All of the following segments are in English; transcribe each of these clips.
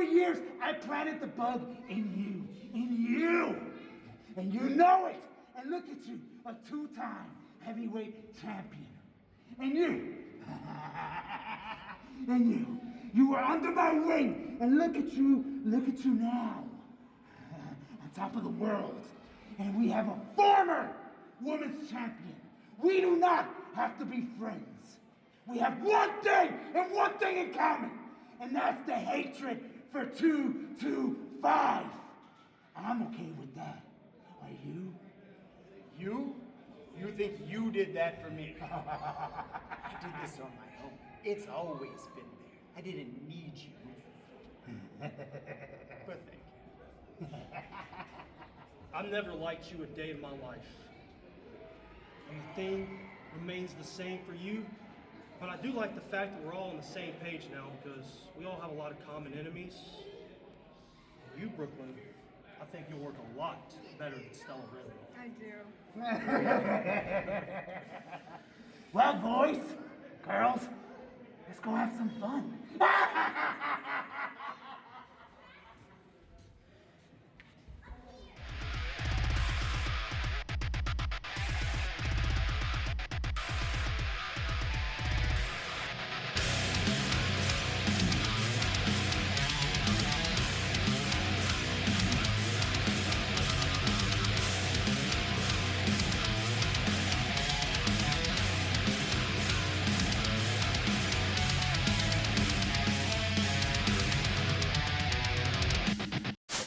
years, I planted the bug in you. And you know it. And look at you, a 2-time heavyweight champion. And you, you were under my wing. And look at you now, on top of the world. And we have a former women's champion. We do not have to be friends. We have one thing in common, and that's the hatred for 225. I'm okay with that. Are you? You? You think you did that for me? I did this on my own. It's always been there. I didn't need you. But thank you. I've never liked you a day in my life. And the thing remains the same for you. But I do like the fact that we're all on the same page now because we all have a lot of common enemies. And you, Brooklyn, I think you'll work a lot better than Stella really. I do. Well, boys, girls, let's go have some fun.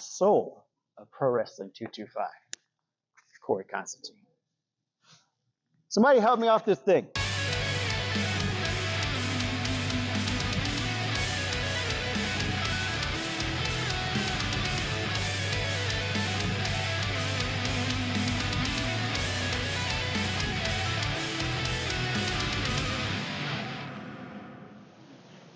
Soul of Pro Wrestling 225, Corey Constantine. Somebody help me off this thing.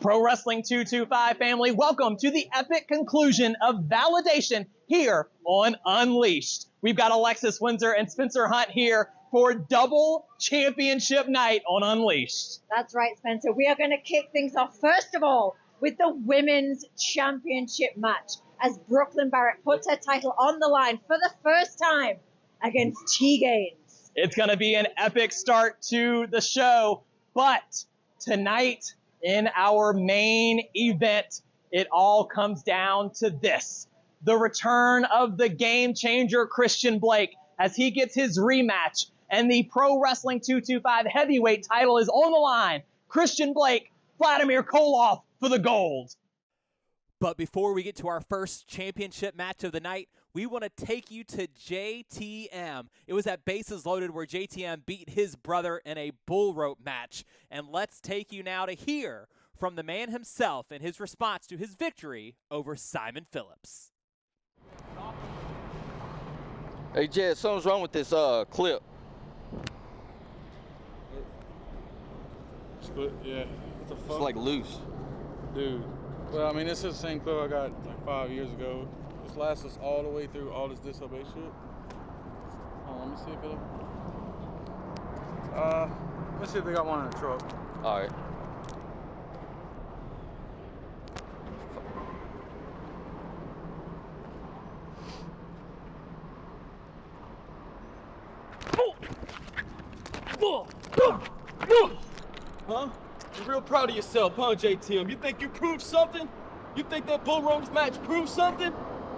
Pro Wrestling 225 family, welcome to the epic conclusion of Validation here on Unleashed. We've got Alexis Windsor and Spencer Hunt here for double championship night on Unleashed. That's right, Spencer. We are going to kick things off, first of all, with the women's championship match as Brooklyn Barrett puts her title on the line for the first time against T-Gainz. It's going to be an epic start to the show, but tonight, in our main event, it all comes down to this. The return of the game changer Christian Blake as he gets his rematch and the Pro Wrestling 225 heavyweight title is on the line. Christian Blake, Vladimir Koloff for the gold. But before we get to our first championship match of the night, we want to take you to JTM. It was at Bases Loaded where JTM beat his brother in a bull rope match. And let's take you now to hear from the man himself and his response to his victory over Simon Phillips. Hey, Jed, something's wrong with this clip. Split, yeah. What the fuck? It's like loose. Dude. Well, I mean, this is the same clip I got like 5 years ago. This lasts us all the way through all this disobey shit. Hold on, let me see if it'll... let me see if they got one in the truck. All right. Huh? You're real proud of yourself, huh, JTM? You think you proved something? You think that bull ropes match proved something?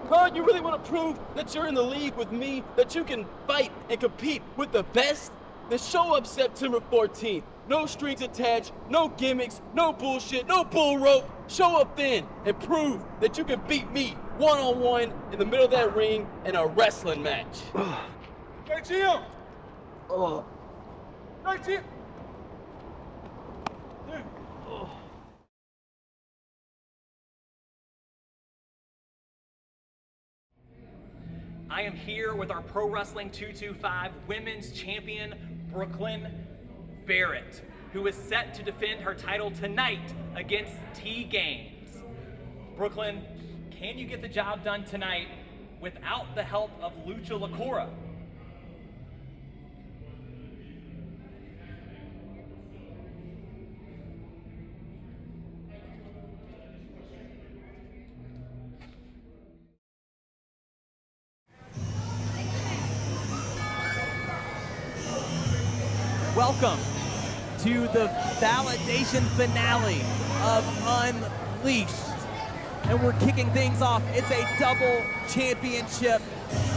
Huh? You really want to prove that you're in the league with me, that you can fight and compete with the best? Then show up September 14th. No strings attached, no gimmicks, no bullshit, no bull rope. Show up then and prove that you can beat me one-on-one in the middle of that ring in a wrestling match. JTM! Oh. JTM! I am here with our Pro Wrestling 225 Women's Champion, Brooklyn Barrett, who is set to defend her title tonight against T-Gainz. Brooklyn, can you get the job done tonight without the help of Lucha Lacora? welcome to the validation finale of Unleashed. And we're kicking things off. It's a double championship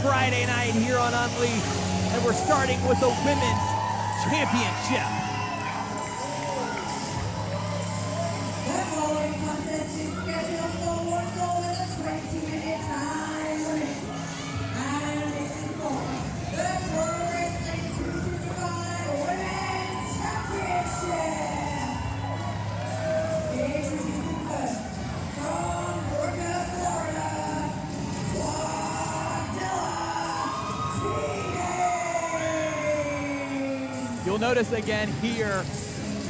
Friday night here on Unleashed. And we're starting with the women's championship. The following contest is scheduled for one goal with a 20-minute time limit. And this is for the Pro Wrestling 225 Women's Championship. Introducing first, from Brooklyn, Florida, T-Gainz. You'll notice again here,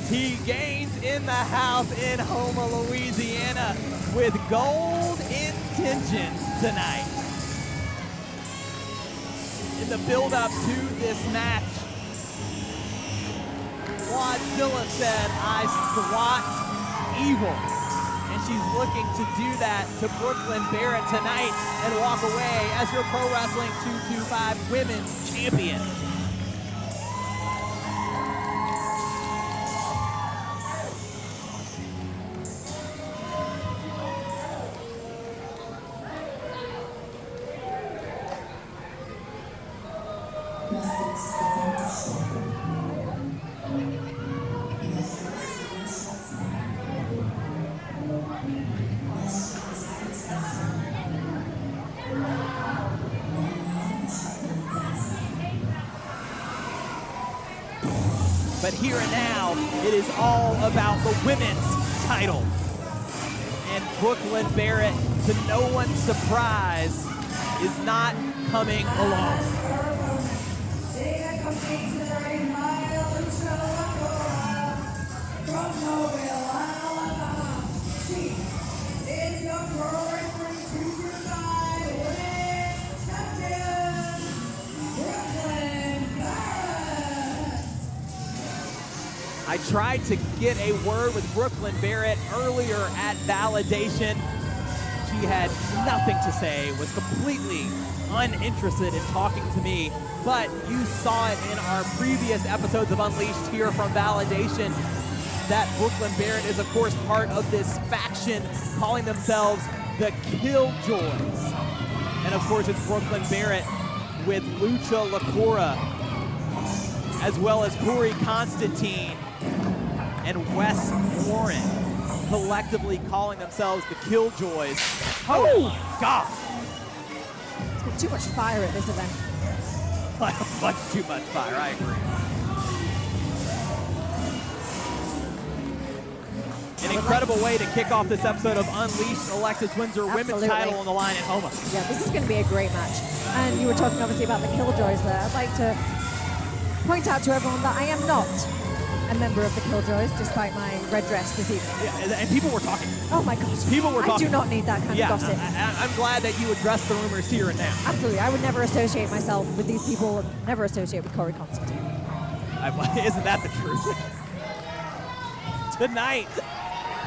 T-Gainz in the house in Houma, Louisiana, with gold intentions tonight. In the build-up to this match, Wadzilla said, "I squat evil." And she's looking to do that to Brooklyn Barrett tonight and walk away as your Pro Wrestling 225 Women's Champion. But here and now, it is all about the women's title. And Brooklyn Barrett, to no one's surprise, is not coming alone. They accompany to the ring by Lucha Lacora from Mobile, Alabama. She is your Pro Wrestling 225 Women's Champion, Brooklyn Barrett. I tried to get a word with Brooklyn Barrett earlier at Validation. She had nothing to say, was completely uninterested in talking to me, but you saw it in our previous episodes of Unleashed here from Validation that Brooklyn Barrett is, of course, part of this faction calling themselves the Killjoys. And, of course, it's Brooklyn Barrett with Lucha Lacora, as well as Corey Constantine and Wes Warren, collectively calling themselves the Killjoys. Oh my God! It's been too much fire at this event. Much too much fire, I agree. An incredible way to kick off this episode of Unleashed. Alexis wins her women's title on the line at Houma. Yeah, this is going to be a great match. And you were talking obviously about the Killjoys there. I'd like to point out to everyone that I am not a member of the Killjoys, despite my red dress this evening. Yeah, and people were talking. Oh my gosh. People were talking. I do not need that kind of gossip. I'm glad that you addressed the rumors here and now. Absolutely. I would never associate myself with these people, never associate with Corey Constantine. Isn't that the truth? Tonight,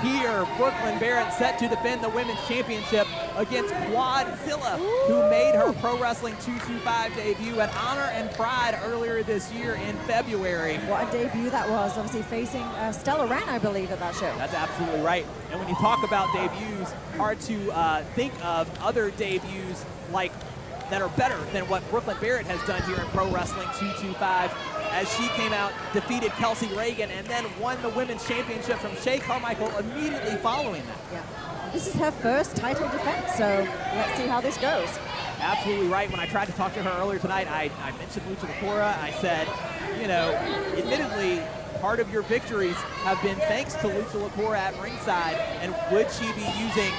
here, Brooklyn Barrett set to defend the women's championship against Wadzilla, who made her Pro Wrestling 225 debut at Honor and Pride earlier this year in February. What a debut that was, obviously facing Stella Ran, I believe, at that show. That's absolutely right. And when you talk about debuts, hard to think of other debuts like that are better than what Brooklyn Barrett has done here in Pro Wrestling 225, as she came out, defeated Kelsey Reagan, and then won the women's championship from Shay Carmichael immediately following that. Yeah. This is her first title defense, so let's see how this goes. Absolutely right. When I tried to talk to her earlier tonight, I mentioned Lucha Lacora. I said, you know, admittedly, part of your victories have been thanks to Lucha Lacora at ringside, and would she be using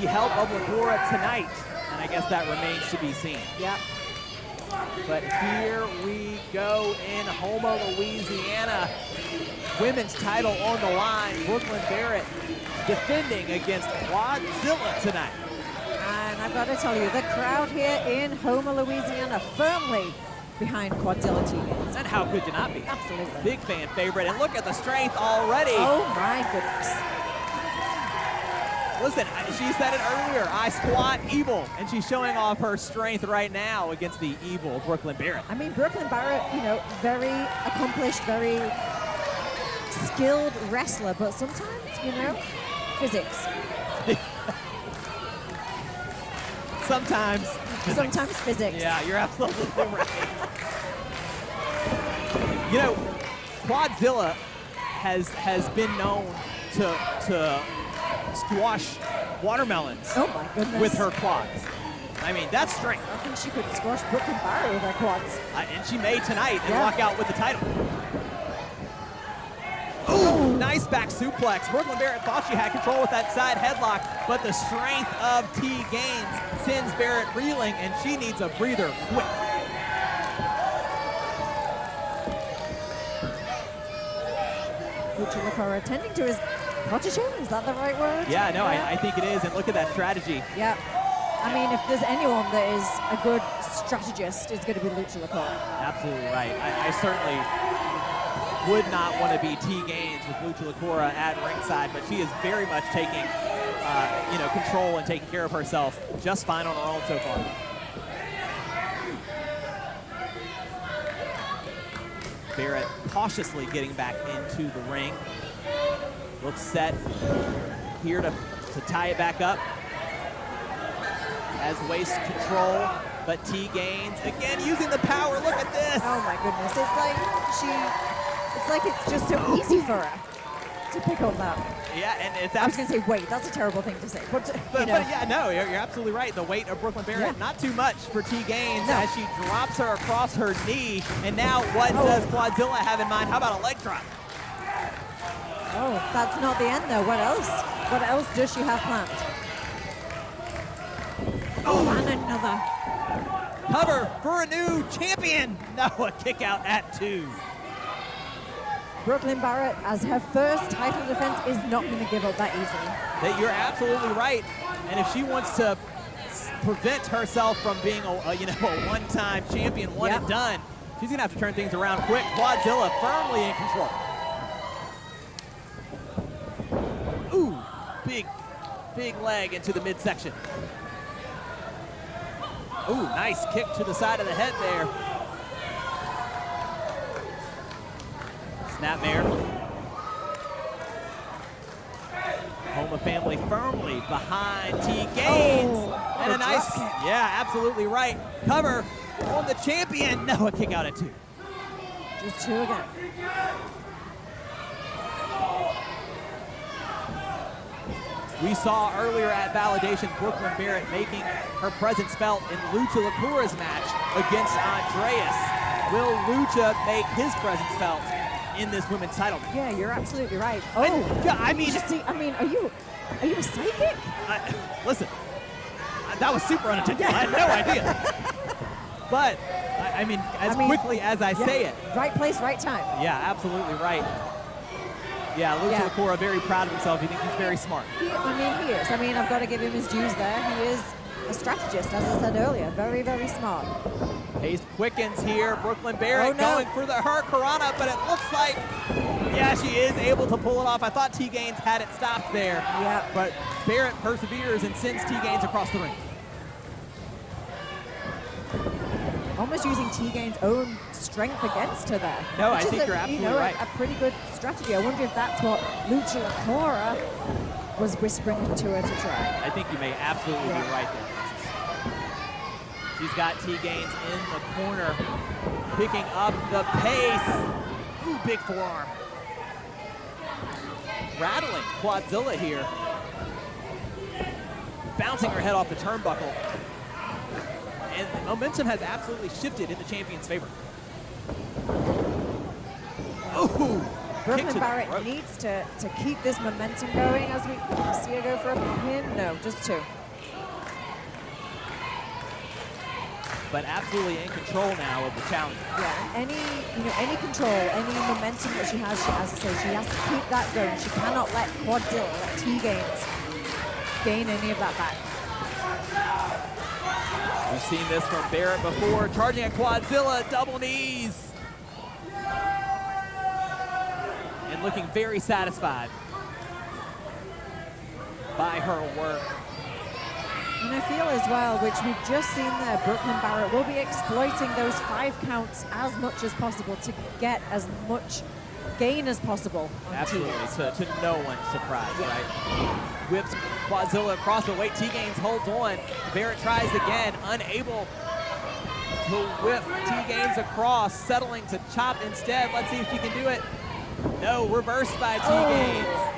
the help of Lacora tonight? And I guess that remains to be seen. Yeah. But here we go in Houma, Louisiana. Women's title on the line. Brooklyn Barrett defending against Wadzilla tonight. And I've got to tell you, the crowd here in Houma, Louisiana, firmly behind Quadzilla T-Gainz. And how could you not be? Absolutely. Big fan favorite. And look at the strength already. Oh my goodness. Listen, she said it earlier. I squat evil, and she's showing off her strength right now against the evil Brooklyn Barrett. I mean, Brooklyn Barrett, you know, very accomplished, very skilled wrestler, but sometimes, you know, physics. Sometimes physics. Yeah, you're absolutely right. You know, Quadzilla has been known to squash watermelons Oh my goodness. with her quads. I mean, that's strength. I think she could squash Brooklyn Barrett with her quads. And she may tonight and Yeah. walk out with the title. Ooh, nice back suplex. Brooklyn Barrett thought she had control with that side headlock, but the strength of T-Gainz sends Barrett reeling, and she needs a breather quick. Lucha Lacora attending to his protege, is that the right word? Yeah, no, I think it is, and look at that strategy. Yeah. I mean, if there's anyone that is a good strategist, it's going to be Lucha Lacora. Absolutely right. I certainly would not want to be T-Gainz with Lucha Lacora at ringside, but she is very much taking, control and taking care of herself just fine on her own so far. Barrett cautiously getting back into the ring. Looks set here to tie it back up. Has waist control, but T-Gainz again using the power. Look at this. Oh my goodness. It's like it's just so easy for her to pick up that. Yeah, and it's I was going to say weight. That's a terrible thing to say. But yeah, no, you're absolutely right. The weight of Brooklyn Barrett, not too much for T-Gainz as she drops her across her knee. And now what does Quadzilla have in mind? How about a leg drop? Oh, that's not the end though. What else? What else does she have planned? Oh, and another. Cover for a new champion. No, a kick out at 2. Brooklyn Barrett, as her first title defense, is not going to give up that easily. You're absolutely right. And if she wants to prevent herself from being a one-time champion, one and done, she's going to have to turn things around quick. Quadzilla firmly in control. Ooh, big leg into the midsection. Ooh, nice kick to the side of the head there. Snapmare. Houma family firmly behind T-Gainz. And a nice, absolutely right. Cover on the champion. No, a kick out at 2. Just 2 again. We saw earlier at Validation Brooklyn Barrett making her presence felt in Lucha Lacora's match against Andreas. Will Lucha make his presence felt in this women's title match? Yeah, you're absolutely right. Oh, are you a psychic? Listen, that was super unintentional. I had no idea. But, as quickly as I say it. Right place, right time. Yeah, absolutely right. Yeah, Lucha Lacora very proud of himself. He thinks he's very smart. He is. I've got to give him his dues there. He is a strategist, as I said earlier. Very, very smart. Pace quickens here. Brooklyn Barrett going for the Hurricanrana, but it looks like, she is able to pull it off. I thought T-Gainz had it stopped there. Yeah. But Barrett perseveres and sends T-Gainz across the ring. Almost using T-Gain's own strength against her there. No, I think you're absolutely right. A pretty good strategy. I wonder if that's what Lucha Lacora was whispering to her to try. I think you may absolutely be right there, Francis. She's got T-Gainz in the corner, picking up the pace. Ooh, big forearm. Rattling Quadzilla here. Bouncing her head off the turnbuckle. And the momentum has absolutely shifted in the champion's favor. Ooh, Brooklyn Barrett needs to keep this momentum going as we see her go for a pin. No, just 2. But absolutely in control now of the challenge. Yeah, any control, any momentum that she has, as I say, she has to keep that going. She cannot let Quadzilla, let T-Gainz gain any of that back. We've seen this from Barrett before, charging at Quadzilla, double knees. And looking very satisfied. by her work. And I feel as well, which we've just seen there, Brooklyn Barrett will be exploiting those 5 counts as much as possible to get as much gain as possible on Absolutely, T-Gainz. to no one's surprise, right? Whips Quadzilla across, but wait, T-Gainz holds on. Barrett tries again, unable to whip T-Gainz across, settling to chop instead. Let's see if she can do it. No, reversed by T-Gainz. Oh.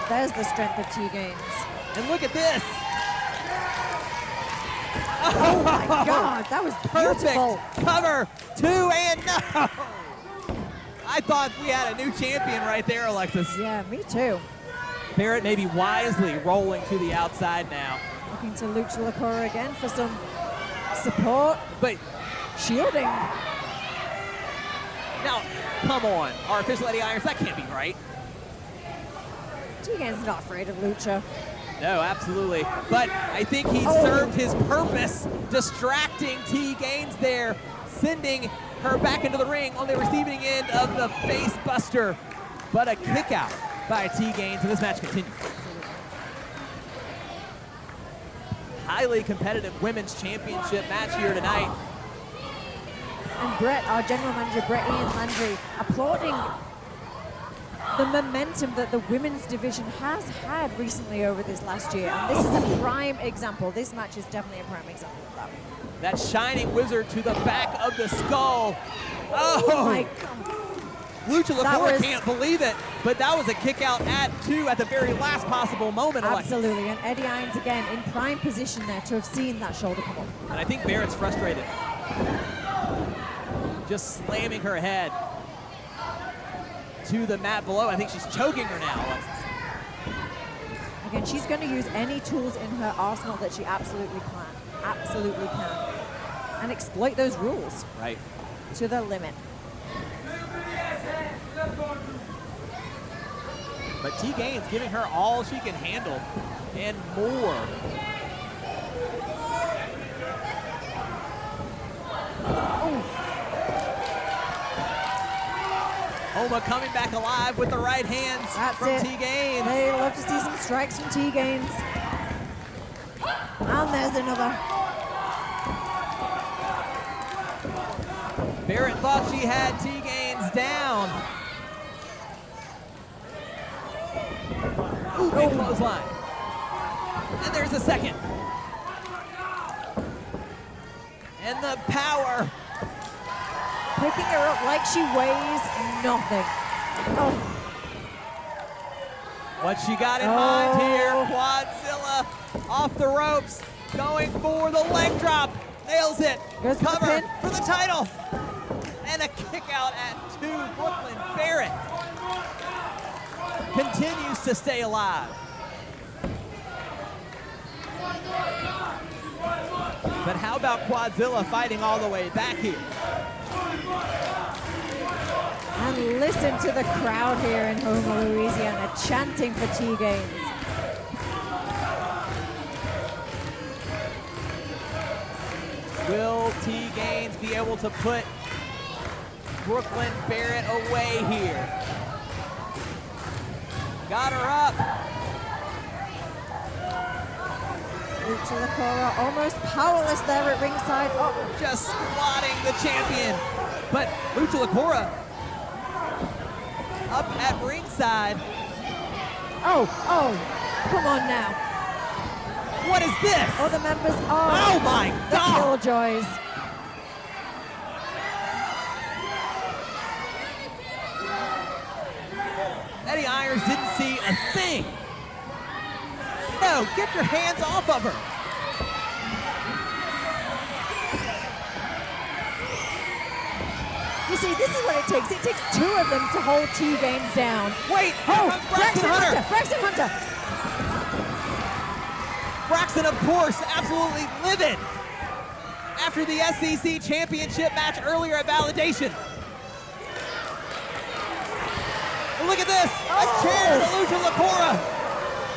There's the strength of T-Gainz. And look at this. Oh my God, that was beautiful. Perfect cover, 2 and no. I thought we had a new champion right there, Alexis. Yeah, me too. Barrett maybe wisely rolling to the outside now. Looking to Lucha Lacora again for some support, but shielding. Now, come on, our official Eddie Irons, that can't be right. T-Gainz not afraid of Lucha. No, absolutely. But I think he served his purpose, distracting T-Gainz there, sending her back into the ring on the receiving end of the face buster. But a kick out by T-Gainz, and this match continues. Highly competitive women's championship match here tonight. And Brett, our general manager, Brett Ian Landry, applauding the momentum that the women's division has had recently over this last year. And this is a prime example. This match is definitely a prime example of that. That shining wizard to the back of the skull. Oh my God. Lucha Lacora can't believe it, but that was a kick out at 2 at the very last possible moment. Absolutely, and Eddie Irons again in prime position there to have seen that shoulder come up. And I think Barrett's frustrated. Just slamming her head to the mat below. I think she's choking her now, Alexis. Again, she's going to use any tools in her arsenal that she absolutely can, and exploit those rules right to the limit. But T-Gainz giving her all she can handle and more. Houma coming back alive with the right hands from T-Gainz. They love to see some strikes from T-Gainz. And there's another. Barrett thought she had T-Gainz down. Ooh, big clothesline. And there's a second. And the power. Picking her up like she weighs nothing. Oh. What she got in mind here, Quadzilla off the ropes, going for the leg drop, nails it, cover for the title, and a kick out at 2. Brooklyn Barrett continues to stay alive. But how about Quadzilla fighting all the way back here? And listen to the crowd here in Houma, Louisiana, chanting for T-Gainz. Will T-Gainz be able to put Brooklyn Barrett away here? Got her up. Lucha Lacora almost powerless there at ringside. Oh, just squatting the champion. But Lucha Lacora up at ringside. Oh, come on now. What is this? Oh, the members. Oh my the God. Killjoys. Eddie Irons didn't see a thing. No, get your hands off of her. You see, this is what it takes. It takes 2 of them to hold T-Gainz down. Wait, Braxton Hunter. Braxton Hunter. Braxton, of course, absolutely livid after the SEC championship match earlier at Validation. Look at this, a chair to Lucha Lacora.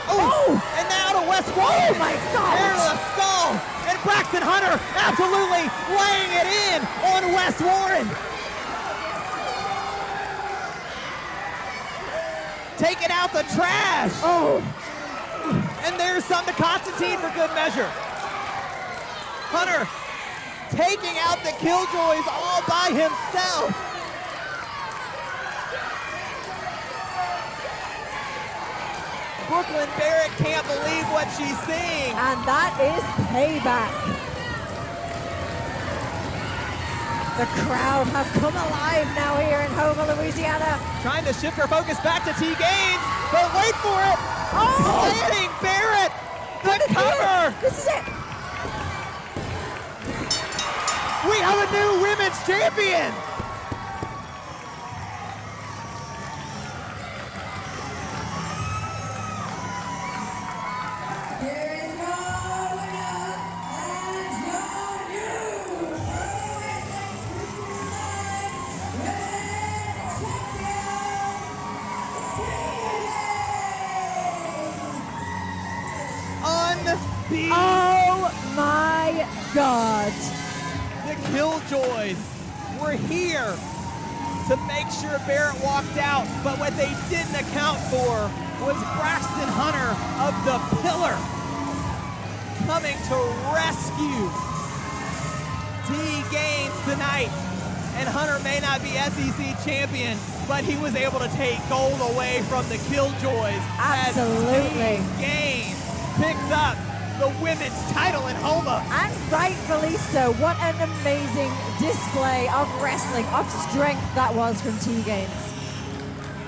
And now to West Warren. Oh my God. Chair to the skull. And Braxton Hunter absolutely laying it in on West Warren. Taking out the trash. And there's some to Constantine for good measure. Hunter taking out the Killjoys all by himself. Brooklyn Barrett can't believe what she's seeing. And that is payback. The crowd has come alive now here in Houma, Louisiana. Trying to shift her focus back to T-Gainz, but wait for it. Oh, landing Barrett, the cover. This is it. We have a new women's champion. Here is your winner and your new Pro Wrestling 225 Women's Champion, Oh my God. The Killjoys were here to make sure Barrett walked out, but what they didn't account for was Braxton Hunter of the Pillar coming to rescue T-Gainz tonight. And Hunter may not be SEC champion, but he was able to take gold away from the Killjoys. Absolutely. As T-Gainz picks up the women's title in Houma. And rightfully so. What an amazing display of wrestling, of strength that was from T-Gainz.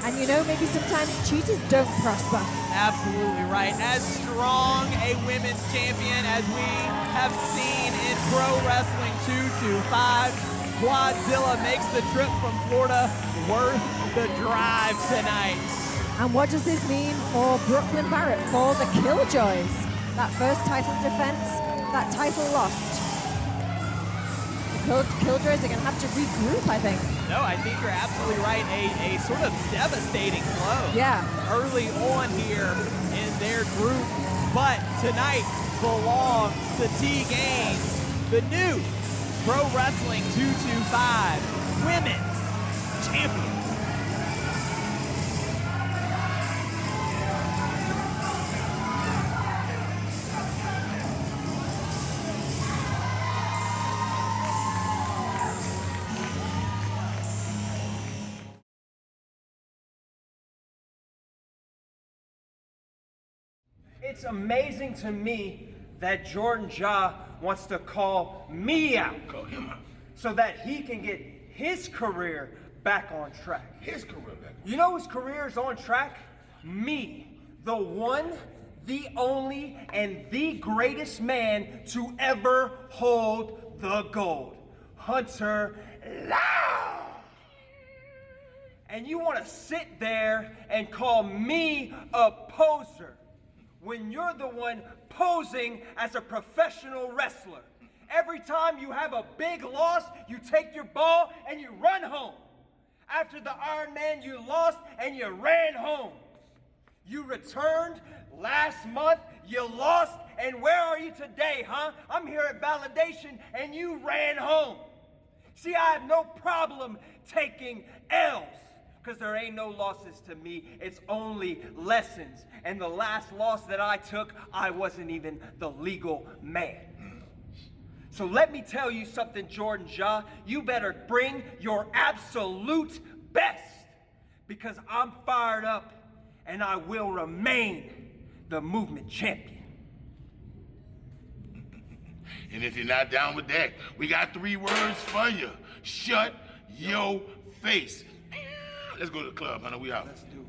And you know, maybe sometimes cheaters don't prosper. Absolutely right. As strong a women's champion as we have seen in Pro Wrestling 225, Quadzilla makes the trip from Florida worth the drive tonight. And what does this mean for Brooklyn Barrett, for the Killjoys? That first title defense, that title lost. The Killjoys are going to have to regroup, I think. No, I think you're absolutely right. A sort of devastating blow. Yeah. Early on here in their group. But tonight belongs to T-Gainz, the new Pro Wrestling 225 Women's Champion. It's amazing to me that Jordan Ja wants to call me out. Call him out. So that he can get his career back on track. His career back. You know whose career is on track? Me. The one, the only, and the greatest man to ever hold the gold. Hunter Lau. And you want to sit there and call me a poser when you're the one posing as a professional wrestler. Every time you have a big loss, you take your ball and you run home. After the Iron Man, you lost and you ran home. You returned last month, you lost, and where are you today, huh? I'm here at Validation and you ran home. See, I have no problem taking L's, because there ain't no losses to me. It's only lessons. And the last loss that I took, I wasn't even the legal man. So let me tell you something, Jordan Ja. You better bring your absolute best, because I'm fired up and I will remain the movement champion. And if you're not down with that, we got 3 words for you. Shut your face. Let's go to the club, honey. We out. Let's do it.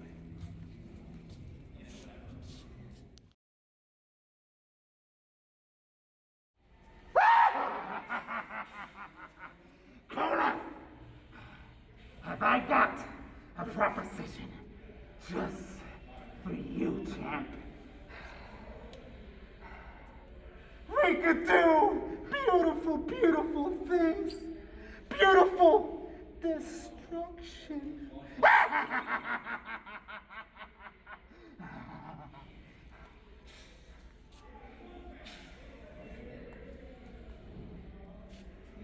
Koloff, have I got a proposition just for you, champ? We could do beautiful, beautiful things. Beautiful destruction.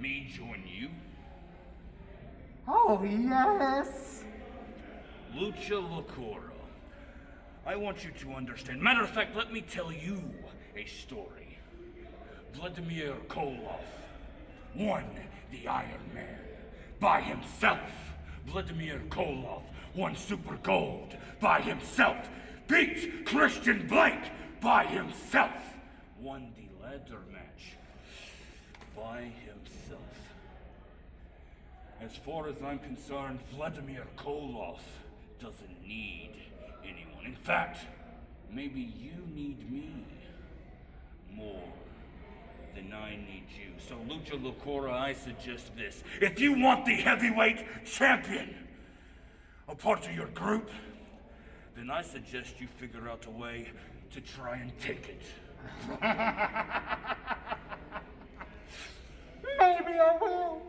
Me join you? Oh, yes. Lucha Lacoro. I want you to understand. Matter of fact, let me tell you a story. Vladimir Koloff won the Iron Man by himself. Vladimir Koloff won Super Gold by himself. Beat Christian Blake by himself. Won the ladder match by himself. As far as I'm concerned, Vladimir Koloff doesn't need anyone. In fact, maybe you need me more than I need you. So, Lucha Locura, I suggest this. If you want the heavyweight champion a part of your group, then I suggest you figure out a way to try and take it. Maybe I will.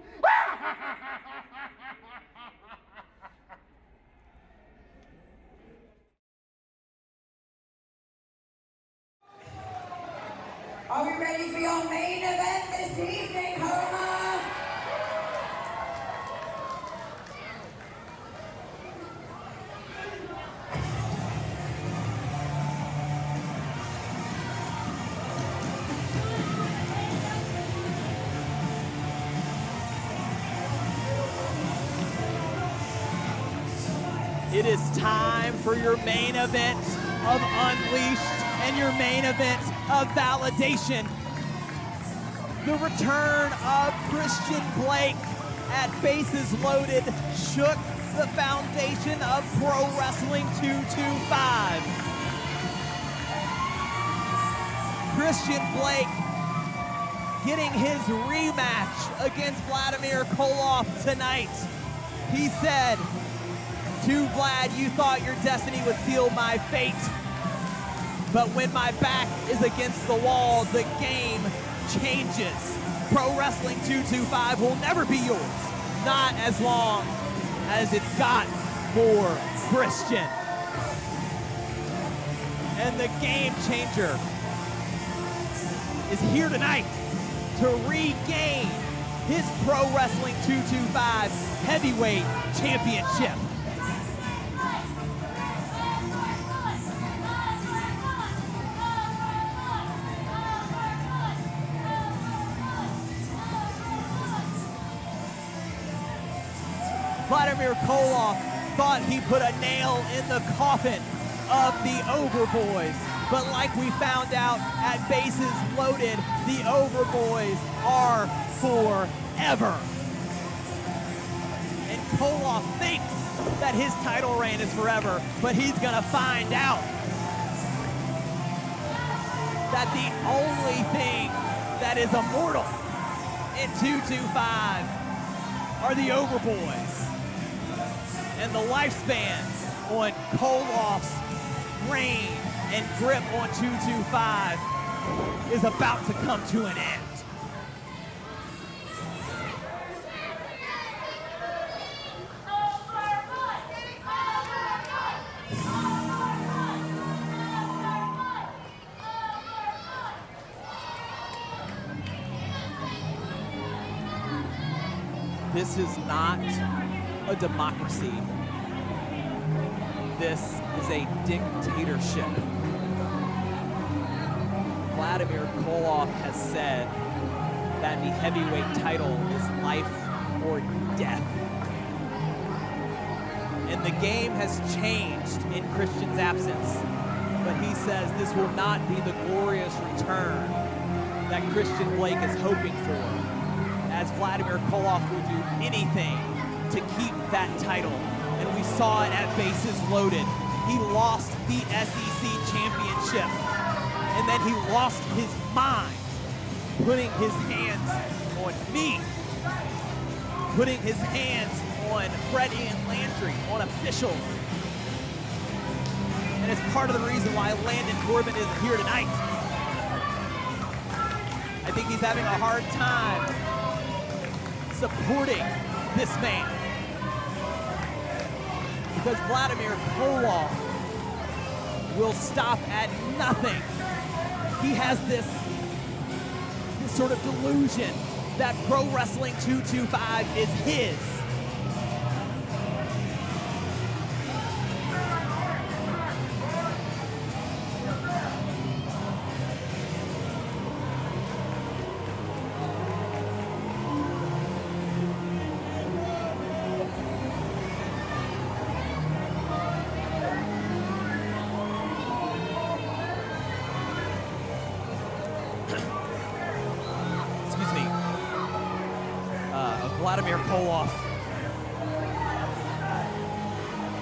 Are we ready for your main event this evening, Houma? It is time for your main event of Unleashed and your main event of Validation. The return of Christian Blake at Bases Loaded shook the foundation of Pro Wrestling 225. Christian Blake getting his rematch against Vladimir Koloff tonight. He said to Vlad, "You thought your destiny would seal my fate. But when my back is against the wall, the game changes. Pro Wrestling 225 will never be yours. Not as long as it's got more Christian." And the game changer is here tonight to regain his Pro Wrestling 225 Heavyweight Championship. Vladimir Koloff thought he put a nail in the coffin of the Overboys. But like we found out at Bases Loaded, the Overboys are forever. And Koloff thinks that his title reign is forever, but he's gonna find out that the only thing that is immortal in 225 are the Overboys. And the lifespan on Koloff's reign and grip on 225 is about to come to an end. This is not a democracy. This is a dictatorship. Vladimir Koloff has said that the heavyweight title is life or death. And the game has changed in Christian's absence, but he says this will not be the glorious return that Christian Blake is hoping for, as Vladimir Koloff will do anything to keep that title. And we saw it at Bases Loaded. He lost the SEC championship, and then he lost his mind, putting his hands on me, putting his hands on Freddie and Landry, on officials. And it's part of the reason why Landon Corbin isn't here tonight. I think he's having a hard time supporting this man, because Vladimir Koloff will stop at nothing. He has this sort of delusion that Pro Wrestling 225 is his. Vladimir Koloff,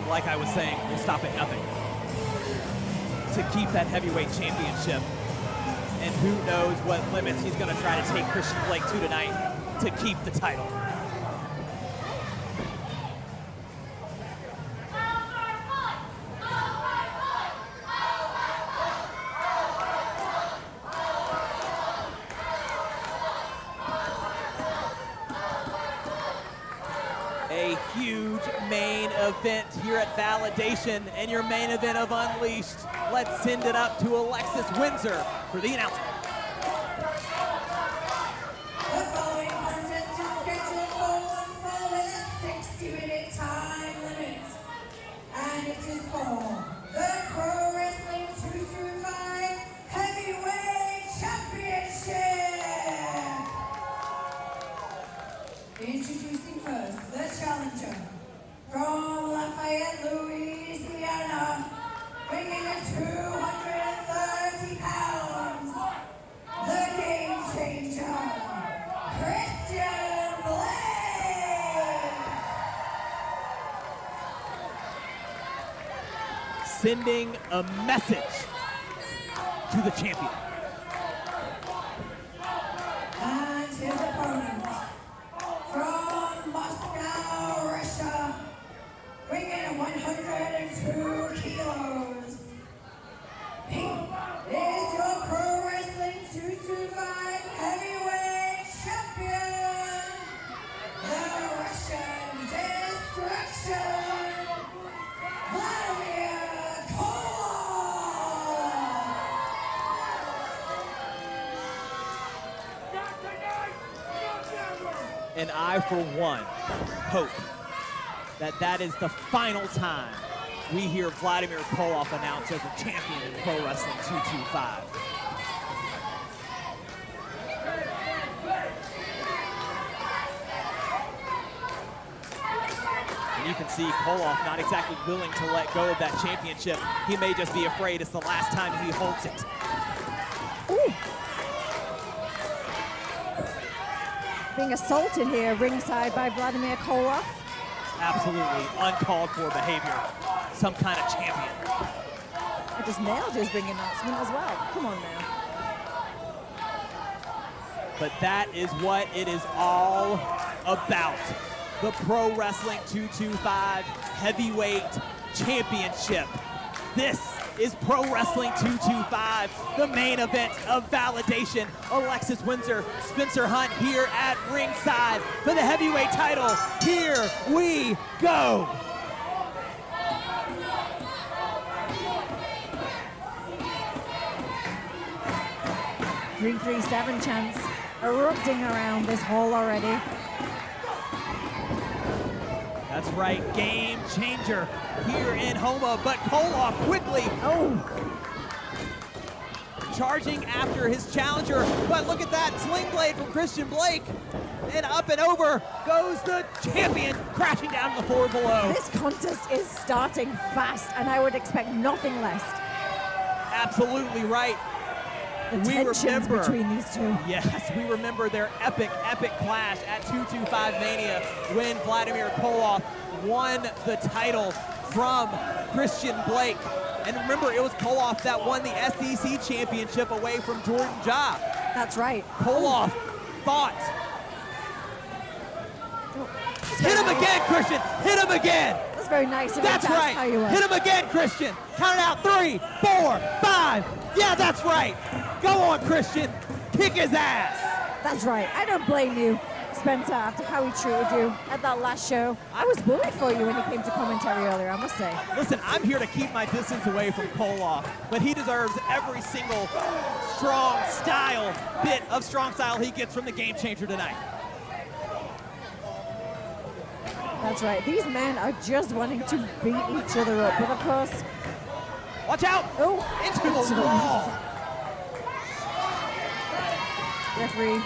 like I was saying, will stop at nothing to keep that heavyweight championship. And who knows what limits he's going to try to take Christian Blake to tonight to keep the title. A huge main event here at Validation and your main event of Unleashed. Let's send it up to Alexis Windsor for the announcement. The following contest is scheduled for one fall with a 60-minute time limit. And it is for the Pro Wrestling 225 Heavyweight Championship. Introducing first, the challenger from Lafayette, Louisiana, weighing at 230 pounds, the game changer, Xtian Blake. Sending a message to the champion. And his opponent from Moscow, Russia, weighing 102 kilos. He is your Pro Wrestling 225 Heavyweight Champion, the Russian Destruction, Vladimir Koloff. And I, for one, hope that that is the final time we hear Vladimir Koloff announced as a champion in Pro Wrestling 225. And you can see Koloff not exactly willing to let go of that championship. He may just be afraid it's the last time he holds it. Ooh. Being assaulted here ringside by Vladimir Koloff. Absolutely uncalled for behavior. Some kind of champion. I just nailed his ring announcement as well. Come on now. But that is what it is all about. The Pro Wrestling 225 Heavyweight Championship. This is Pro Wrestling 225, the main event of Validation. Alexis Windsor, Spencer Hunt here at ringside for the heavyweight title. Here we go. .337 chants erupting around this hall already. That's right, game changer here in Houma, but Koloff quickly charging after his challenger, but look at that sling blade from Christian Blake, and up and over goes the champion, crashing down to the floor below. This contest is starting fast, and I would expect nothing less. Absolutely right. The tensions between these two. Yes, we remember their epic clash at 225 Mania when Vladimir Koloff won the title from Christian Blake. And remember, it was Koloff that won the SEC championship away from Jordan Ja. That's right. Koloff thought. Hit him again, Christian. Hit him again. That's very nice. That's right. Hit him again, Christian. Count it out. 3, 4, 5. Yeah, that's right. Go on, Christian. Kick his ass. That's right. I don't blame you, Spencer, after how he treated you at that last show. I was worried for you when he came to commentary earlier, I must say. Listen, I'm here to keep my distance away from Koloff, but he deserves every single bit of strong style he gets from the game changer tonight. That's right. These men are just wanting to beat each other up, but of course... Watch out! Oh, into the wall! Referee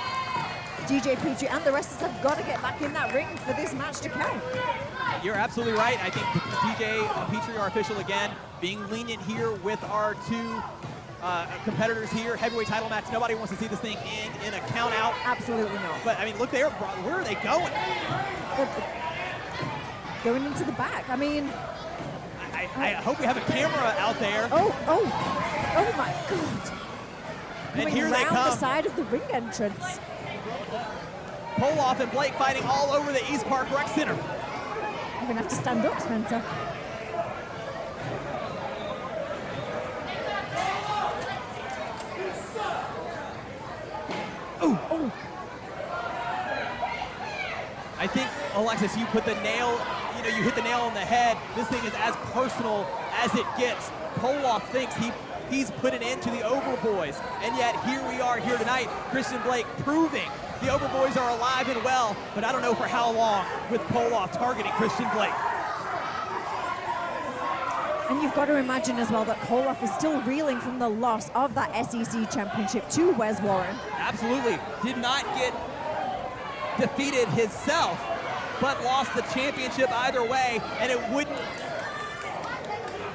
DJ Petrie and the wrestlers have got to get back in that ring for this match to count. You're absolutely right. I think DJ Petrie, our official again, being lenient here with our two competitors here. Heavyweight title match. Nobody wants to see this thing end in a count out. Absolutely not. But I mean, look there. Where are they going? Going into the back. I mean, I hope we have a camera out there. Oh my God. And Coming here they around come. the side of the ring entrance. Koloff and Blake fighting all over the East Park Rec Center. You're gonna have to stand up, Spencer. Oh. I think, Alexis, you put the nail, you hit the nail on the head. This thing is as personal as it gets. Koloff thinks he's put an end to the Overboys, and yet here we are here tonight. Christian Blake proving the Overboys are alive and well, but I don't know for how long with Koloff targeting Christian Blake. And you've got to imagine as well that Koloff is still reeling from the loss of that SEC championship to Wes Warren. Absolutely. Did not get defeated himself, but lost the championship either way, and it wouldn't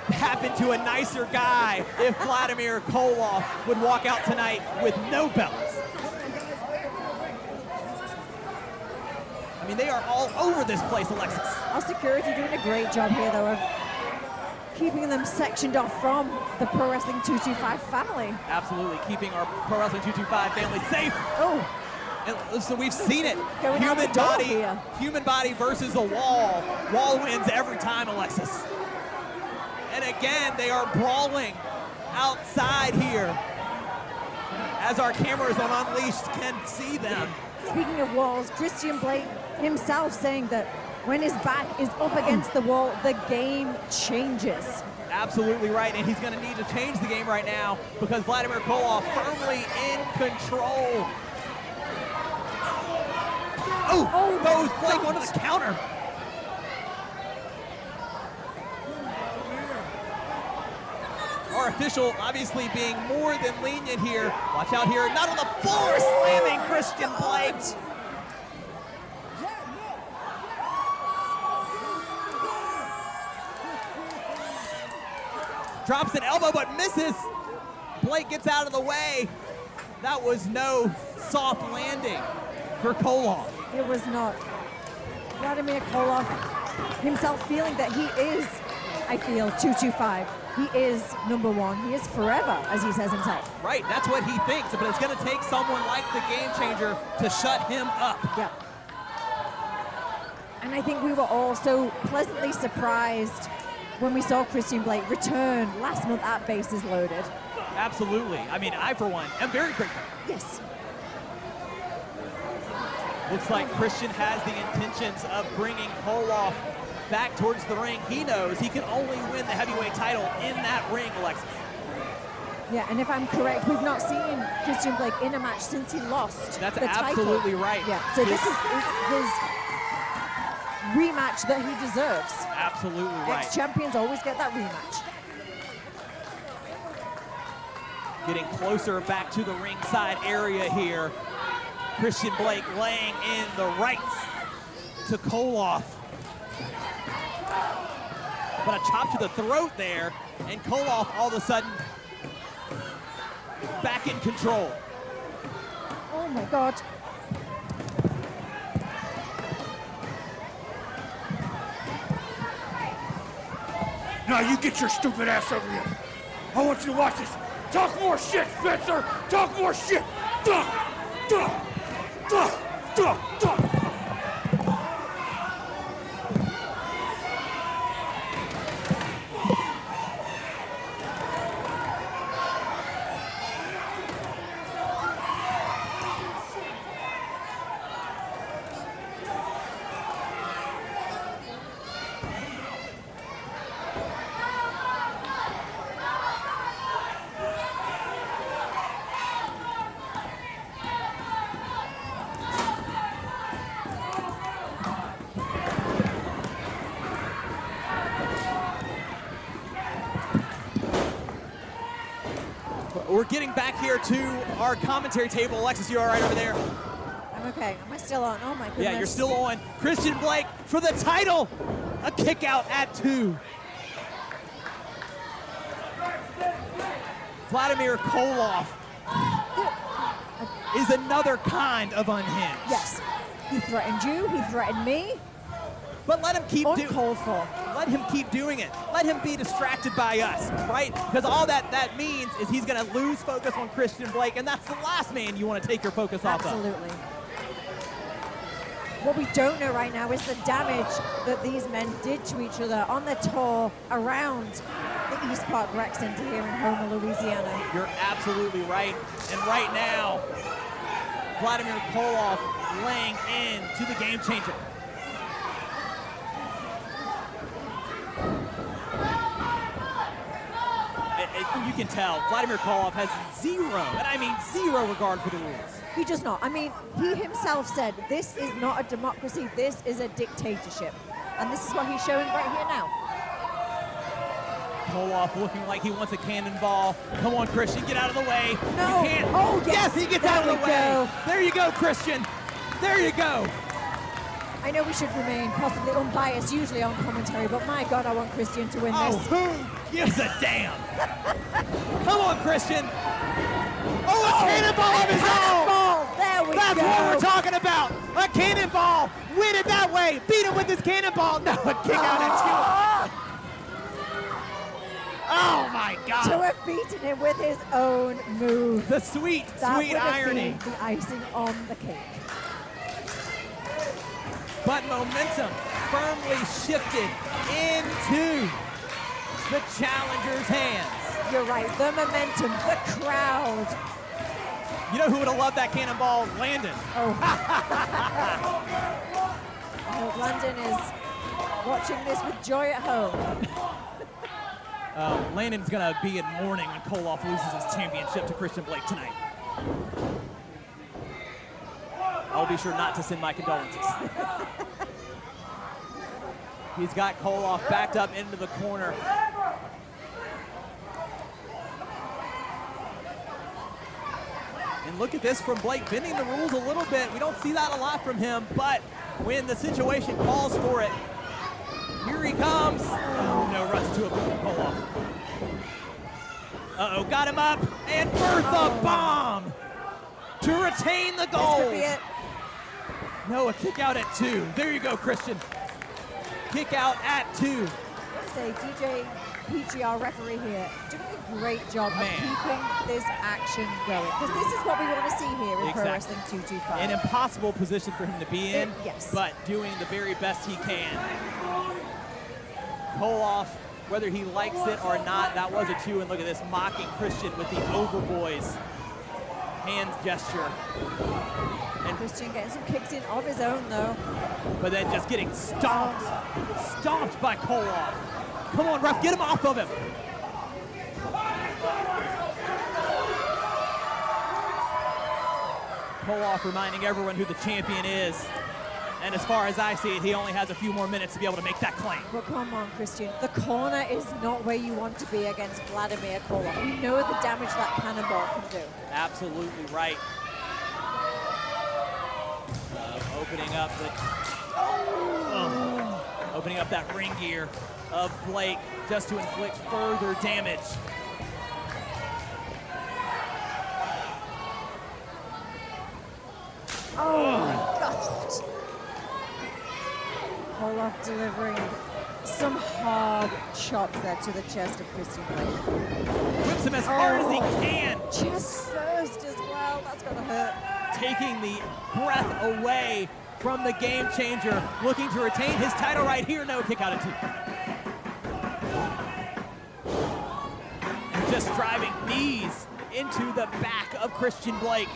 happen to a nicer guy if Vladimir Koloff would walk out tonight with no belts. I mean, they are all over this place, Alexis. Our security doing a great job here, though, of keeping them sectioned off from the Pro Wrestling 225 family. Absolutely, keeping our Pro Wrestling 225 family safe. Oh. And so we've seen it. Going out the door here. Human body versus a wall. Wall wins every time, Alexis. And again, they are brawling outside here. As our cameras on Unleashed can see them. Speaking of walls, Christian Blake himself saying that when his back is up against the wall, the game changes. Absolutely right, and he's going to need to change the game right now because Vladimir Koloff firmly in control. Oh, goes Blake onto the counter. Our official obviously being more than lenient here. Watch out here, not on the floor, slamming Christian Blake. Drops an elbow but misses. Blake gets out of the way. That was no soft landing for Koloff. It was not. Vladimir Koloff himself feeling that he is, I feel, 225. He is number one. He is forever, as he says himself. Right, that's what he thinks, but it's going to take someone like the Game Changer to shut him up. Yeah. And I think we were all so pleasantly surprised when we saw Christian Blake return last month at Bases Loaded. Absolutely. I mean, I, for one, am very grateful. Yes. Looks like Christian has the intentions of bringing Koloff back towards the ring. He knows he can only win the heavyweight title in that ring, Alexis. Yeah, and if I'm correct, we've not seen Christian Blake in a match since he lost That's the title. absolutely right. Yeah, so this is his rematch that he deserves. Absolutely right. Ex-champions always get that rematch. Getting closer back to the ringside area here. Christian Blake laying in the rights to Koloff. But a chop to the throat there, and Koloff all of a sudden back in control. Oh my God. Now you get your stupid ass over here. I want you to watch this. Talk more shit, Spencer. Talk more shit. Duh, duh, duh, duh, duh. We're getting back here to our commentary table. Alexis, you all right over there? I'm okay. Am I still on? Oh my goodness. Yeah, you're still on. Christian Blake for the title. A kick out at 2. Vladimir Koloff is another kind of unhinged. Yes. He threatened you, he threatened me. But let him keep Uncalled for. Let him keep doing it. Let him be distracted by us, right? Because all that means is he's going to lose focus on Christian Blake, and that's the last man you want to take your focus off of. Absolutely. What we don't know right now is the damage that these men did to each other on their tour around the East Park Rec Center here in Houma, Louisiana. You're absolutely right. And right now, Vladimir Koloff laying into the game changer. You can tell Vladimir Koloff has zero, and I mean zero regard for the rules. He does not. I mean, he himself said, this is not a democracy, this is a dictatorship. And this is what he's showing right here now. Koloff looking like he wants a cannonball. Come on, Christian, get out of the way. No. You can't. Oh, yes. He gets There out of the we way. go. There you go, Christian. There you go. I know we should remain possibly unbiased usually on commentary, but my God, I want Christian to win this. Who gives a damn? Come on, Christian. Oh, a cannonball of his own. There we That's go. what we're talking about. A cannonball. Win it that way. Beat him with this cannonball. No, a kick out at two. Oh, my God. To have beaten him with his own move. The sweet, That sweet would have irony. been the icing on the cake. But momentum firmly shifted into the challenger's hands. You're right, the momentum, the crowd. You know who would have loved that cannonball? Landon. Oh. I hope Landon is watching this with joy at home. Landon's going to be in mourning when Koloff loses his championship to Christian Blake tonight. I'll be sure not to send my condolences. He's got Koloff backed up into the corner. And look at this from Blake, bending the rules a little bit. We don't see that a lot from him, but when the situation calls for it, here he comes. Oh, no, runs to a boot from Koloff. Uh-oh, got him up, and Bertha bomb to retain the goal. This could be it. No, a kick out at two. There you go, Christian. Kick out at two. I say DJ PGR referee here doing a great job of keeping this action going. Because this is what we want to see here in Pro Wrestling 225. An impossible position for him to be in, yes. but doing the very best he can. Koloff, whether he likes it or not, that was a two, and look at this, mocking Christian with the Overboys hands gesture. And Christian getting some kicks in of his own, though. But then just getting stomped by Koloff. Come on, ref, get him off of him. Koloff reminding everyone who the champion is. And as far as I see it, he only has a few more minutes to be able to make that claim. But come on, Christian. The corner is not where you want to be against Vladimir Koloff. We know the damage that cannonball can do. Absolutely right. Opening up the... opening up that ring gear of Blake just to inflict further damage. Oh my God. Koloff delivering some hard chops there to the chest of Christian Blake. Whips him as hard as he can. Chest first as well, that's gonna hurt. Taking the breath away from the game changer, looking to retain his title right here. No, kick out at two. And just driving knees into the back of Christian Blake.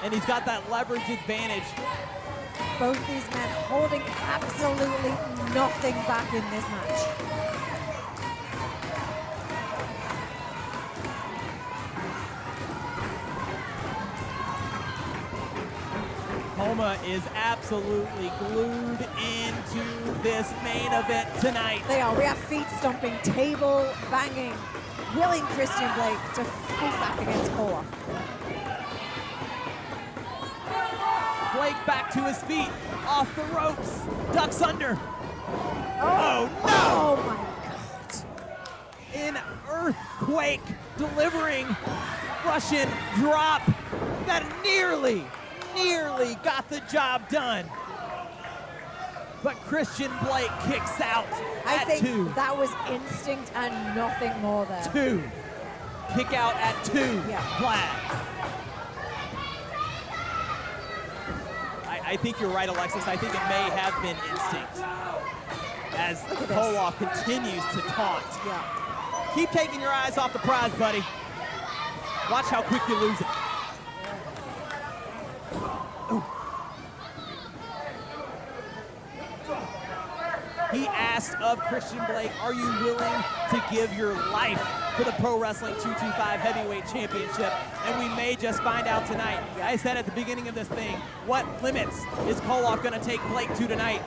And he's got that leverage advantage. Both these men holding absolutely nothing back in this match. Houma is absolutely glued into this main event tonight. They are. We have feet stomping, table banging, willing Christian Blake to fight back against Koloff. Blake back to his feet, off the ropes, ducks under. Oh no! Oh my God. In earth Blake delivering Russian drop that nearly got the job done. But Christian Blake kicks out I at think 2. that was instinct and nothing more there. 2. Kick out at 2. Yeah. Vlad. I think you're right, Alexis. I think it may have been instinct as Koloff continues to taunt. Yeah. Keep taking your eyes off the prize, buddy. Watch how quick you lose it. Ooh. He asked of Christian Blake, are you willing to give your life for the Pro Wrestling 225 Heavyweight Championship? And we may just find out tonight. I said at the beginning of this thing, what limits is Koloff gonna take Blake to tonight?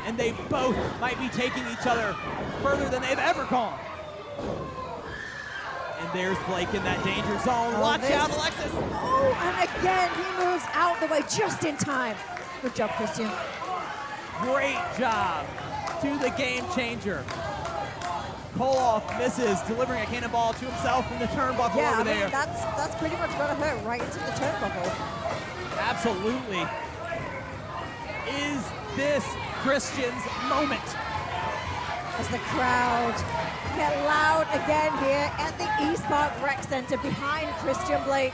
And they both might be taking each other further than they've ever gone. And there's Blake in that danger zone. Watch out, Alexis. Oh, and again, he moves out the way just in time. Good job, Xtian. Great job to the game changer. Koloff misses, delivering a cannonball to himself from the turnbuckle Yeah, over I mean, there. that's pretty much gonna hurt right into the turnbuckle. Absolutely. Is this Christian's moment? As the crowd get loud again here at the East Park Rec Center behind Christian Blake.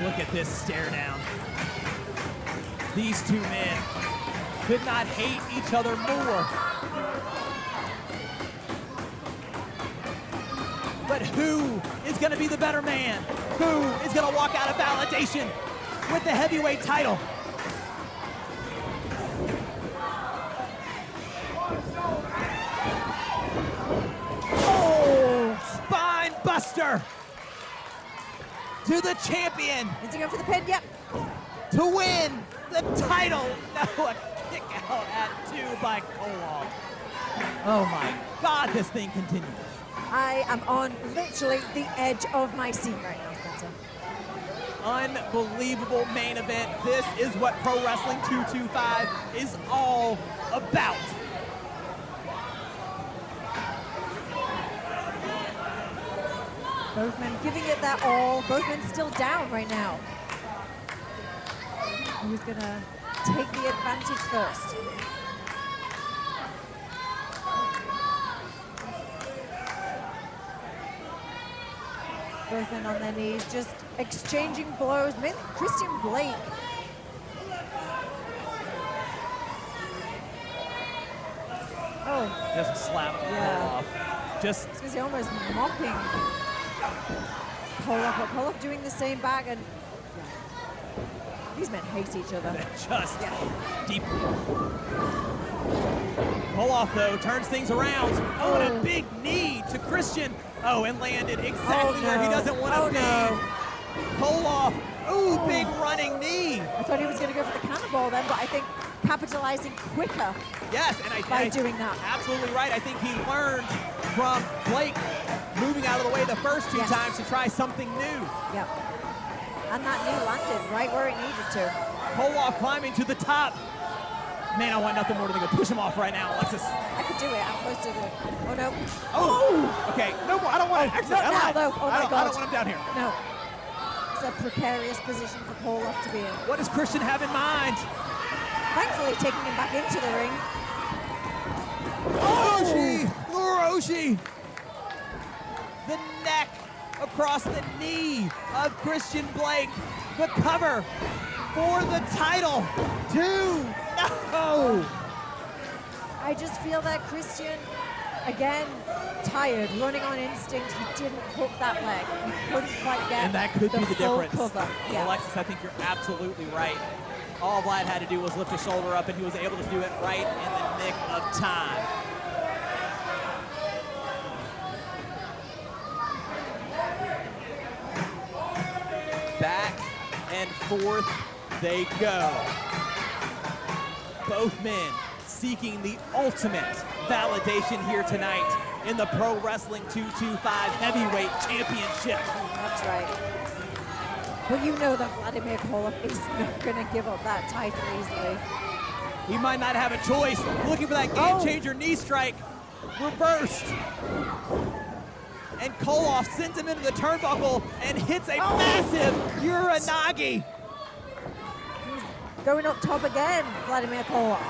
Look at this stare down. These two men could not hate each other more. But who is going to be the better man? Who is going to walk out of validation with the heavyweight title? Oh, spine buster to the champion. Is he going for the pin? Yep. To win the title. No, a kick out at 2 by Koloff. Oh my God, this thing continues. I am on literally the edge of my seat right now, Spencer. Unbelievable main event. This is what Pro Wrestling 225 is all about. Both men giving it their all. Both men still down right now. Who's gonna take the advantage first? Both men on their knees, just exchanging blows. Mainly Christian Blake. Oh. Just slap Yeah. Koloff. Just He's almost mocking Koloff, but Koloff doing the same back, and these men hate each other. just deeply. Koloff, though, turns things around. Oh, and a big knee to Christian. Oh, and landed exactly where he doesn't want to be. No. Koloff, ooh, big running knee. I thought he was going to go for the cannonball then, but I think capitalizing quicker Yes, and by doing that. Absolutely right. I think he learned from Blake moving out of the way the first 2 times to try something new. Yep. And that knee landed right where it needed to. Koloff climbing to the top. Man, I want nothing more than to go push him off right now, Alexis. I could do it. I'm close to the. Oh no. Oh! Okay, no more. I don't want to. Actually, Not I now, lied. though. Oh my God. I don't want him down here. No. It's a precarious position for Koloff to be in. What does Christian have in mind? Thankfully, taking him back into the ring. Orochi! The neck across the knee of Christian Blake. The cover for the title. 2. No! I just feel that Christian, again, tired, running on instinct. He didn't hook that leg. He couldn't quite get And that could be the full difference. cover. Yeah. Alexis, I think you're absolutely right. All Vlad had to do was lift his shoulder up, and he was able to do it right in the nick of time. Back and forth they go. Both men seeking the ultimate validation here tonight in the Pro Wrestling 225 Heavyweight Championship. That's right. But you know that Vladimir Koloff is not going to give up that title easily. He might not have a choice. Looking for that game changer knee strike. Reversed. And Koloff sends him into the turnbuckle and hits a massive Uranagi. Going up top again, Vladimir Koloff.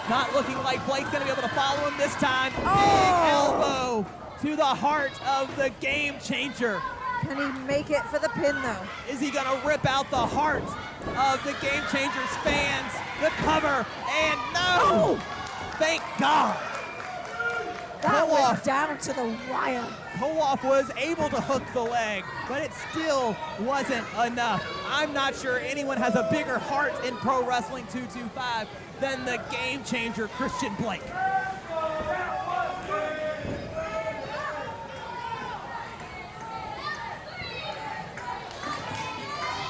Not looking like Blake's gonna be able to follow him this time. Big elbow to the heart of the game changer. Can he make it for the pin though? Is he gonna rip out the heart of the game changer's fans? The cover, and no! Thank God. That Koloff was down to the wire. Koloff was able to hook the leg, but it still wasn't enough. I'm not sure anyone has a bigger heart in Pro Wrestling 225 than the game changer, Christian Blake.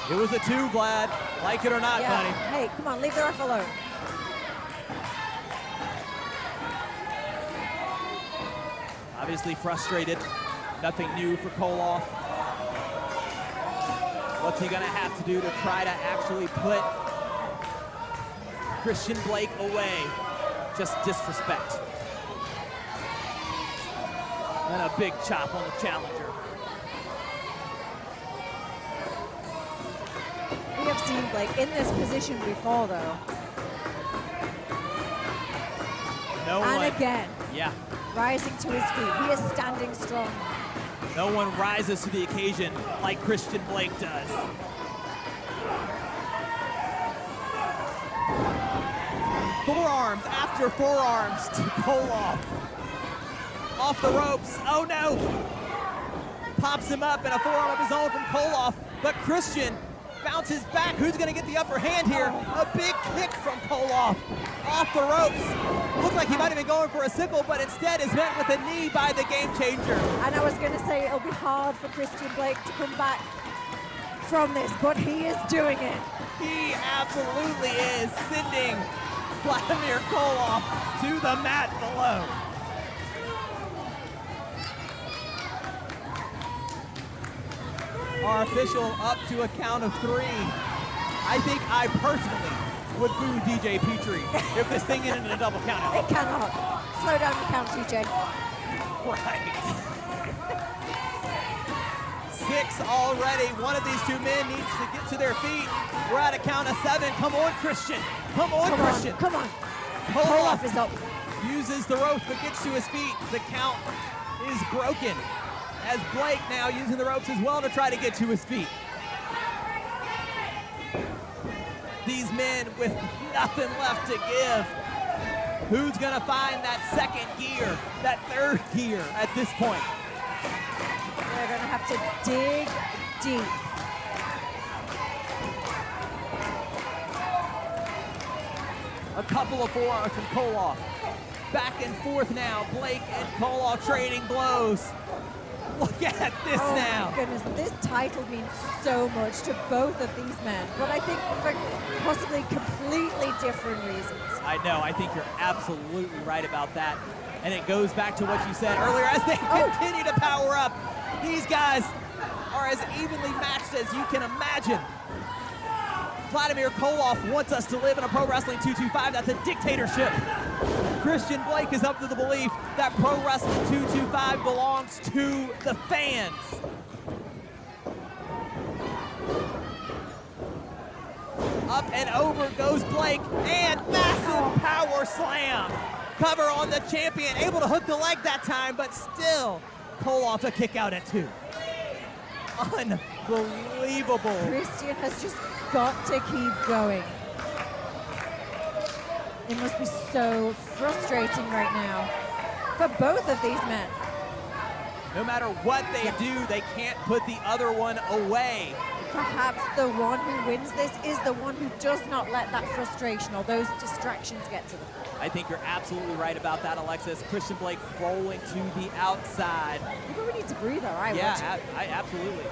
It was a 2, Vlad. Like it or not, buddy. Hey, come on, leave the ref alone. Obviously frustrated. Nothing new for Koloff. What's he gonna have to do to try to actually put Christian Blake away? Just disrespect. And a big chop on the challenger. We have seen Blake in this position before though. And again. Yeah. Rising to his feet. He is standing strong. No one rises to the occasion like Christian Blake does. Forearms after forearms to Koloff. Off the ropes. Oh no! Pops him up in a forearm of his own from Koloff, but Christian bounces back. Who's going to get the upper hand here? A big kick from Koloff. Off the ropes. Looked like he might have been going for a sickle, but instead is met with a knee by the game changer. And I was going to say it'll be hard for Christian Blake to come back from this, but he is doing it. He absolutely is sending Vladimir Koloff to the mat below. Our official up to a count of 3. I think I personally would boo DJ Petrie if this thing ended in a double count. It cannot. Slow down the count, DJ. Right. 6 already. One of these 2 men needs to get to their feet. We're at a count of 7. Come on, Christian. Come on, Christian. Come on. Koloff is up. Uses the rope but gets to his feet. The count is broken. As Blake now using the ropes as well to try to get to his feet. These men with nothing left to give. Who's gonna find that second gear, that third gear at this point? They're gonna have to dig deep. A couple of forearms from Koloff. Back and forth now, Blake and Koloff trading blows. Look at this now. Oh my goodness, this title means so much to both of these men, but I think for possibly completely different reasons. I know, I think you're absolutely right about that. And it goes back to what you said earlier, as they continue to power up. These guys are as evenly matched as you can imagine. Vladimir Koloff wants us to live in a Pro Wrestling 225. That's a dictatorship. Christian Blake is up to the belief that Pro Wrestling 225 belongs to the fans. Up and over goes Blake, and massive power slam. Cover on the champion, able to hook the leg that time, but still Koloff a kick out at 2. Unbelievable. Xtian has just got to keep going. It must be so frustrating right now for both of these men. No matter what they do, they can't put the other one away. Perhaps the one who wins this is the one who does not let that frustration or those distractions get to them. I think you're absolutely right about that, Alexis. Christian Blake rolling to the outside. You probably need to breathe, all right? Yeah, I absolutely.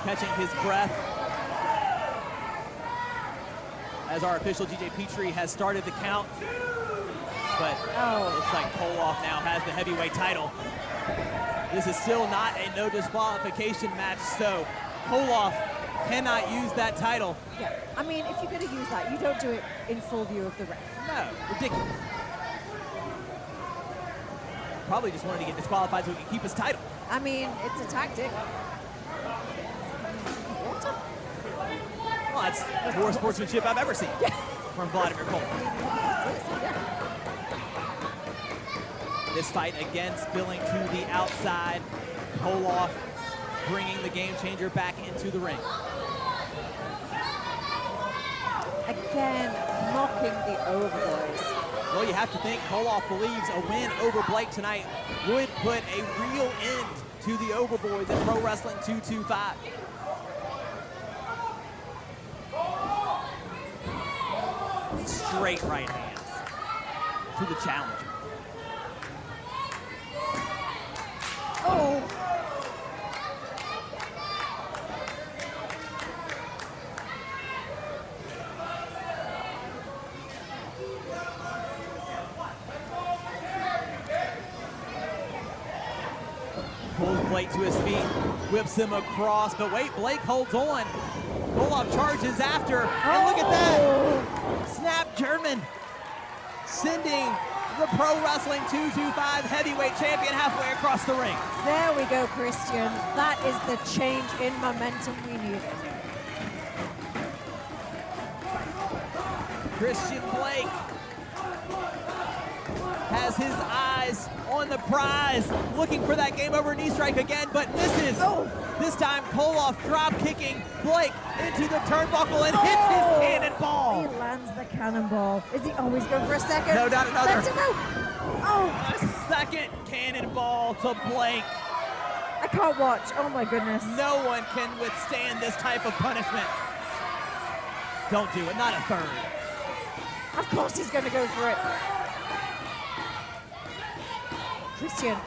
Catching his breath. As our official DJ Petrie has started the count. But looks like Koloff now has the heavyweight title. This is still not a no disqualification match, so Koloff cannot use that title. Yeah, I mean, if you're going to use that, you don't do it in full view of the ref. No, ridiculous. Probably just wanted to get disqualified so he could keep his title. I mean, it's a tactic. Well, that's the worst sportsmanship I've ever seen from Vladimir Cole. This fight again spilling to the outside. Koloff bringing the game changer back into the ring. Again, mocking the Overboys. Well, you have to think Koloff believes a win over Blake tonight would put a real end to the Overboys in Pro Wrestling 225. Straight right hands to the challenger. Oh. Pulls Blake to his feet, whips him across, but wait, Blake holds on. Koloff charges after, and look at that! Snap German, sending the Pro Wrestling 225 heavyweight champion halfway across the ring. There we go, Xtian. That is the change in momentum we needed. Christian Blake has his eyes on the prize, looking for that game over knee strike again, but misses. This time Koloff drop kicking Blake into the turnbuckle and hits his cannonball. He lands the cannonball. Is he always going for a second? No, not another. Let him go. Oh. A second cannonball to Blake. I can't watch. Oh my goodness. No one can withstand this type of punishment. Don't do it, not a third. Of course he's going to go for it. Xtian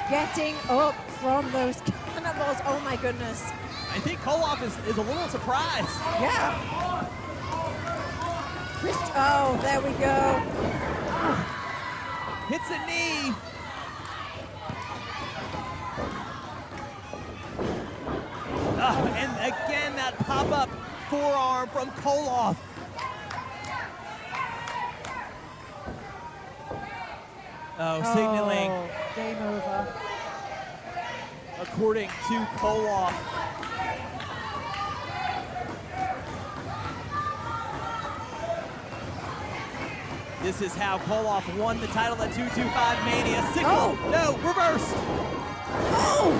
getting up from those cannonballs. Oh my goodness. I think Koloff is a little surprised. Yeah. Oh, there we go. Hits a knee. And again, that pop-up forearm from Koloff. Signaling. Game over. According to Koloff. This is how Koloff won the title at 225 Mania. Signal. No, reversed.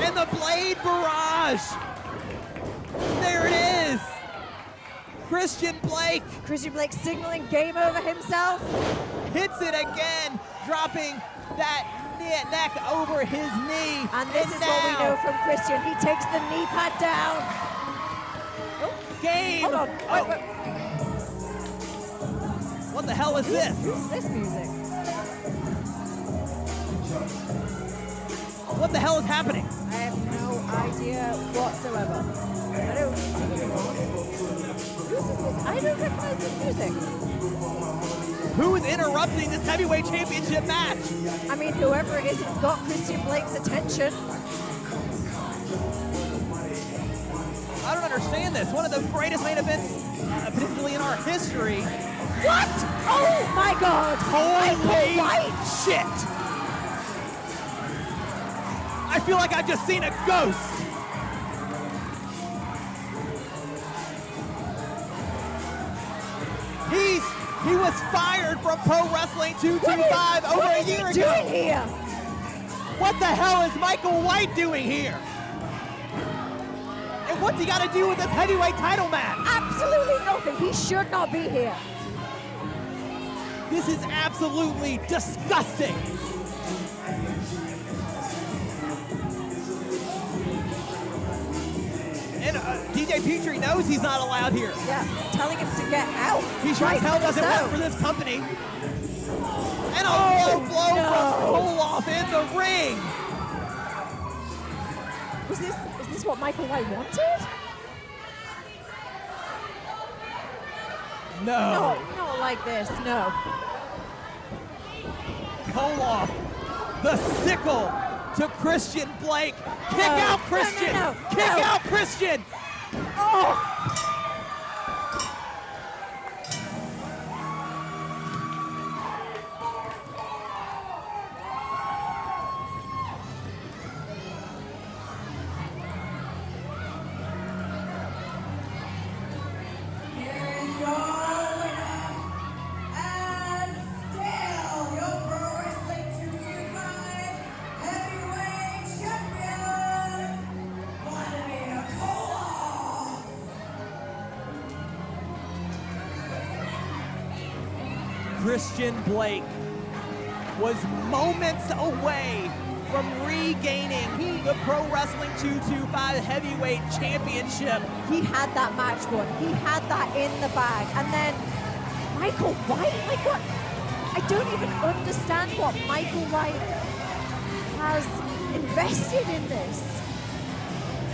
And the blade barrage. There it is. Christian Blake. Christian Blake signaling game over himself. Hits it again, dropping that neck over his knee. And this is what we know from Christian. He takes the knee pad down. Game. Hold on. Wait. What the hell is this? Who's this music? What the hell is happening? I have no idea whatsoever. I don't see anyone. Who's this? I don't recognize this music. Who is interrupting this heavyweight championship match? I mean, whoever it is, it's got Christian Blake's attention. I don't understand this. One of the greatest main events, potentially in our history. What? Oh my God! Holy shit! I feel like I've just seen a ghost. He was fired from Pro Wrestling 225 over a year ago. What is he doing here? What the hell is Michael White doing here? And what's he got to do with this heavyweight title match? Absolutely nothing. He should not be here. This is absolutely disgusting. And DJ Petrie knows he's not allowed here. Yeah, telling him to get out. He sure as hell doesn't work for this company. And a low blow from Koloff in the ring. Is this what Michael White wanted? No. No, not like this, no. Koloff, the sickle to Christian Blake. Kick out Christian. Kick out Christian. Oh! Christian Blake was moments away from regaining the Pro Wrestling 225 Heavyweight Championship. He had that match won. He had that in the bag. And then Michael White, like what? I don't even understand what Michael White has invested in this.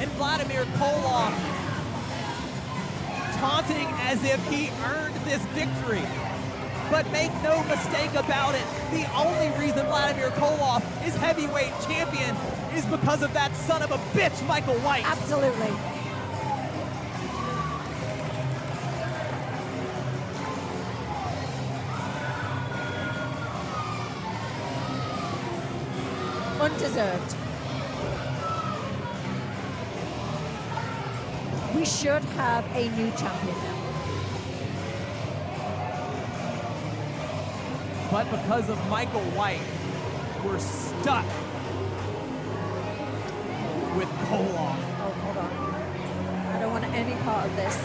And Vladimir Koloff taunting as if he earned this victory. But make no mistake about it, the only reason Vladimir Koloff is heavyweight champion is because of that son of a bitch, Michael White. Absolutely. Undeserved. We should have a new champion now. But because of Michael White, we're stuck with Koloff. Oh, hold on. I don't want any part of this.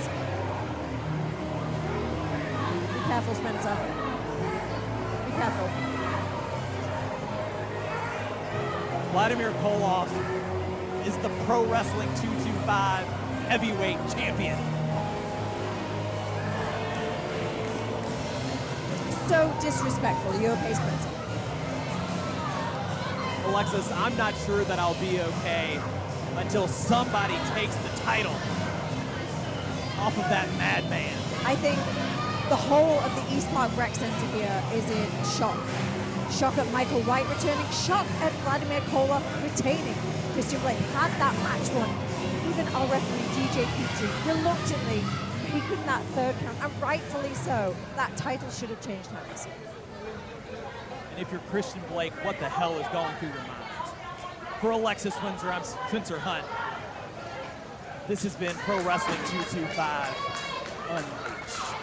Be careful, Spencer. Be careful. Vladimir Koloff is the Pro Wrestling 225 Heavyweight Champion. So disrespectful. You okay, Spencer? Alexis, I'm not sure that I'll be okay until somebody takes the title off of that madman. I think the whole of the East Park Rec Center here is in shock. Shock at Michael White returning, shock at Vladimir Koloff retaining. Christian Blake had that match won. Even our referee, DJ Petrie, reluctantly tweaking that third count, and rightfully so. That title should have changed hands. And if you're Christian Blake, what the hell is going through your mind? For Alexis Windsor, I'm Spencer Hunt. This has been Pro Wrestling 225 Unleashed.